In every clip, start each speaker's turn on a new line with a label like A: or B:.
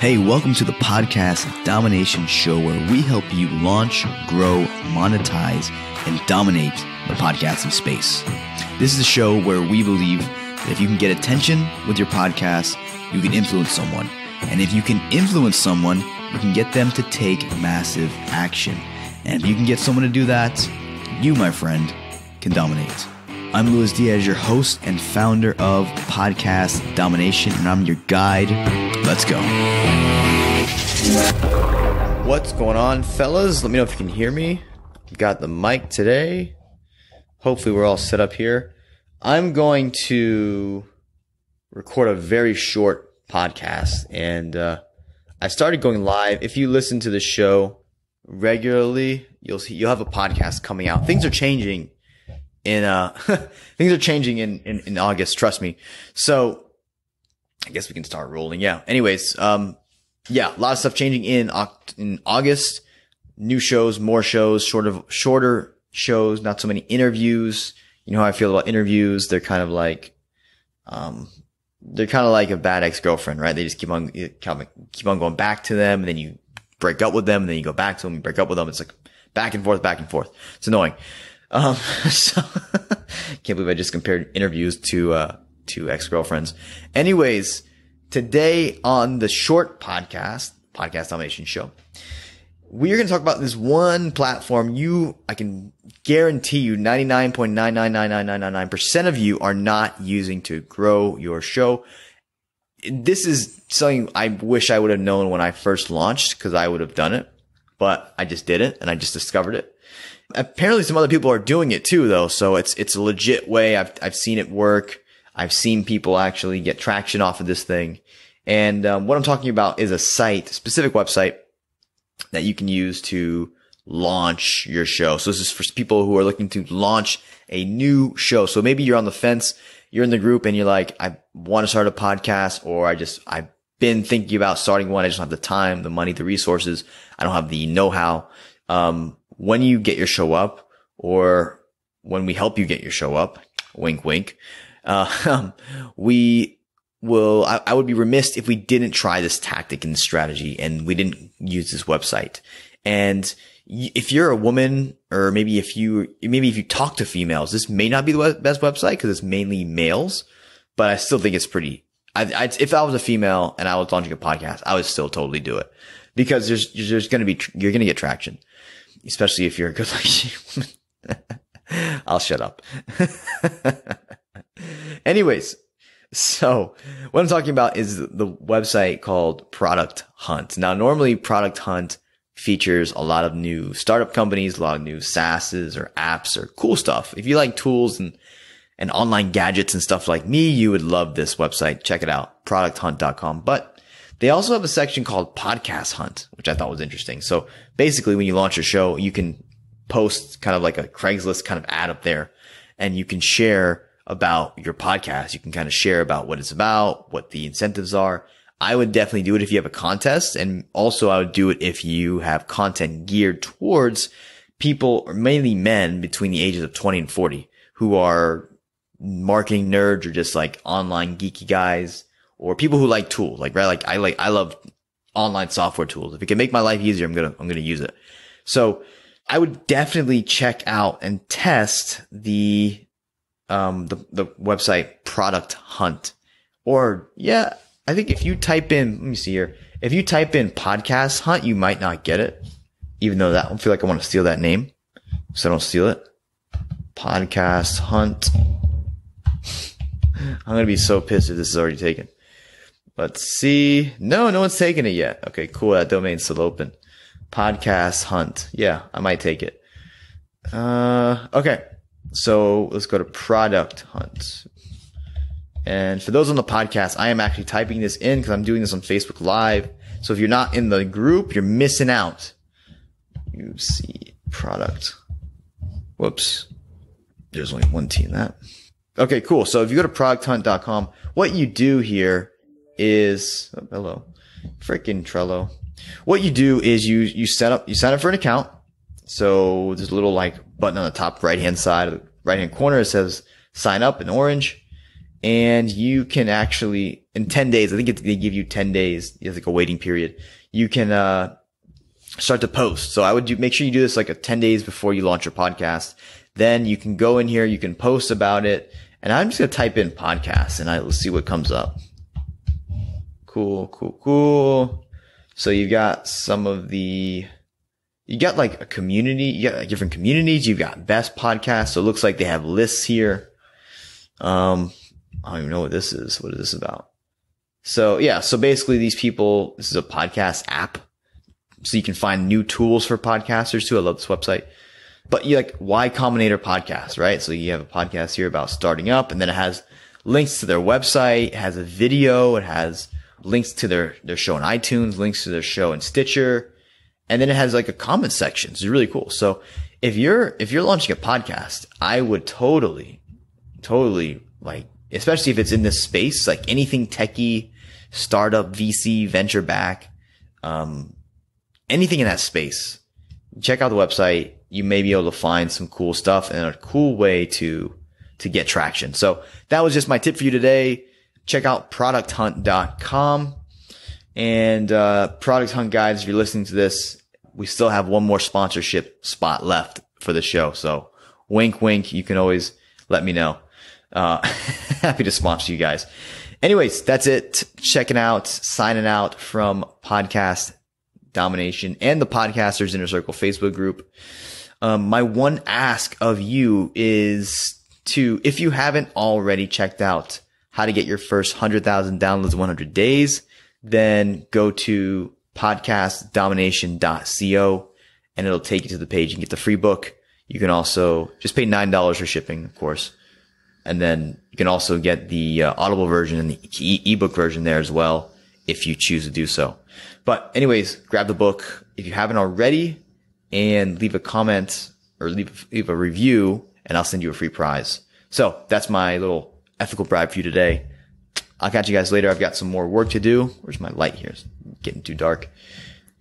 A: Hey, welcome to the podcast Domination show where we help you launch, grow, monetize, and dominate the podcasting space. This is a show where we believe that if you can get attention with your podcast, you can influence someone. And if you can influence someone, you can get them to take massive action. And if you can get someone to do that, you, my friend, can dominate. I'm Luis Diaz, your host and founder of Podcast Domination, and I'm your guide. Let's go. What's going on, fellas? Let me know if you can hear me. Got the mic today. Hopefully we're all set up here. I'm going to record a very short podcast, and I started going live. If you listen to the show regularly, you'll have a podcast coming out. Things are changing in August, trust me. So I guess we can start rolling. Yeah. Anyways, a lot of stuff changing in August. New shows, more shows, shorter shows, not so many interviews. You know how I feel about interviews. They're kind of like a bad ex-girlfriend, right? They just keep on going back to them, and then you break up with them, and then you go back to them, you break up with them. It's like back and forth. It's annoying. So can't believe I just compared interviews to ex-girlfriends. Anyways, today on the short podcast Domination show, we are going to talk about this one platform I can guarantee you 99.9999999% of you are not using to grow your show. This is something I wish I would have known when I first launched, because I would have done it, but I just didn't, and I just discovered it. Apparently some other people are doing it too, though. So it's a legit way. I've seen it work. I've seen people actually get traction off of this thing. And what I'm talking about is a specific website that you can use to launch your show. So this is for people who are looking to launch a new show. So maybe you're on the fence, you're in the group, and you're like, I want to start a podcast, or I've been thinking about starting one. I just don't have the time, the money, the resources. I don't have the know-how. When you get your show up, or when we help you get your show up, wink, wink, I would be remiss if we didn't try this tactic and strategy, and we didn't use this website. And if you're a woman, or maybe if you talk to females, this may not be the best website because it's mainly males, but I still think it's pretty. If I was a female and I was launching a podcast, I would still totally do it, because you're going to get traction. Especially if you're a good looking woman. I'll shut up. Anyways, so what I'm talking about is the website called Product Hunt. Now, normally Product Hunt features a lot of new startup companies, a lot of new SaaSes or apps or cool stuff. If you like tools and online gadgets and stuff like me, you would love this website. Check it out, producthunt.com. But they also have a section called Podcast Hunt, which I thought was interesting. So basically, when you launch a show, you can post kind of like a Craigslist kind of ad up there, and you can share about your podcast. You can kind of share about what it's about, what the incentives are. I would definitely do it if you have a contest. And also I would do it if you have content geared towards people, or mainly men between the ages of 20 and 40, who are marketing nerds or just like online geeky guys, or people who like tools, like, right? Like I love online software tools. If it can make my life easier, I'm going to use it. So I would definitely check out and test the website Product Hunt. Or I think if you type in, let me see here. If you type in Podcast Hunt, you might not get it, even though I feel like I want to steal that name, so I don't steal it. Podcast Hunt. I'm going to be so pissed if this is already taken. Let's see. No one's taken it yet. Okay, cool. That domain's still open. Podcast Hunt. Yeah, I might take it. Okay. So let's go to Product Hunt. And for those on the podcast, I am actually typing this in because I'm doing this on Facebook Live. So if you're not in the group, you're missing out. You see product. Whoops. There's only one T in that. Okay, cool. So if you go to producthunt.com, what you do here is, hello, freaking Trello. What you do is you sign up for an account. So there's a little like button on the top right hand side, right hand corner. It says sign up in orange. and you can actually, in 10 days, I think they give you 10 days. It's like a waiting period. You can, start to post. So I would make sure you do this like 10 days before you launch your podcast. Then you can go in here, you can post about it. And I'm just going to type in podcast and let's see what comes up. Cool. So you've got you got like a community, you got like different communities. You've got best podcasts. So it looks like they have lists here. I don't even know what this is. What is this about? So yeah. So basically this is a podcast app. So you can find new tools for podcasters too. I love this website. But you like Y Combinator podcast, right? So you have a podcast here about starting up, and then it has links to their website. It has a video. It has links to their show on iTunes, links to their show in Stitcher. And then it has like a comment section. It's really cool. So if you're launching a podcast, I would totally like, especially if it's in this space, like anything techie, startup, VC, venture back, anything in that space, check out the website. You may be able to find some cool stuff and a cool way to get traction. So that was just my tip for you today. Check out producthunt.com and, Product Hunt guys. If you're listening to this, we still have one more sponsorship spot left for the show. So wink, wink. You can always let me know. Happy to sponsor you guys. Anyways, that's it. Checking out, signing out from Podcast Domination and the Podcasters Inner Circle Facebook group. My one ask of you is if you haven't already checked out how to get your first 100,000 downloads in 100 days, then go to podcastdomination.co and it'll take you to the page. You can get the free book. You can also just pay $9 for shipping, of course. And then you can also get the Audible version and the ebook version there as well, if you choose to do so. But anyways, grab the book if you haven't already and leave a comment or leave a review and I'll send you a free prize. So that's my little ethical bribe for you today. I'll catch you guys later. I've got some more work to do. Where's my light here? It's getting too dark.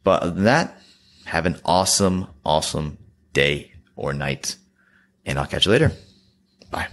A: But other than that, have an awesome day or night. And I'll catch you later. Bye.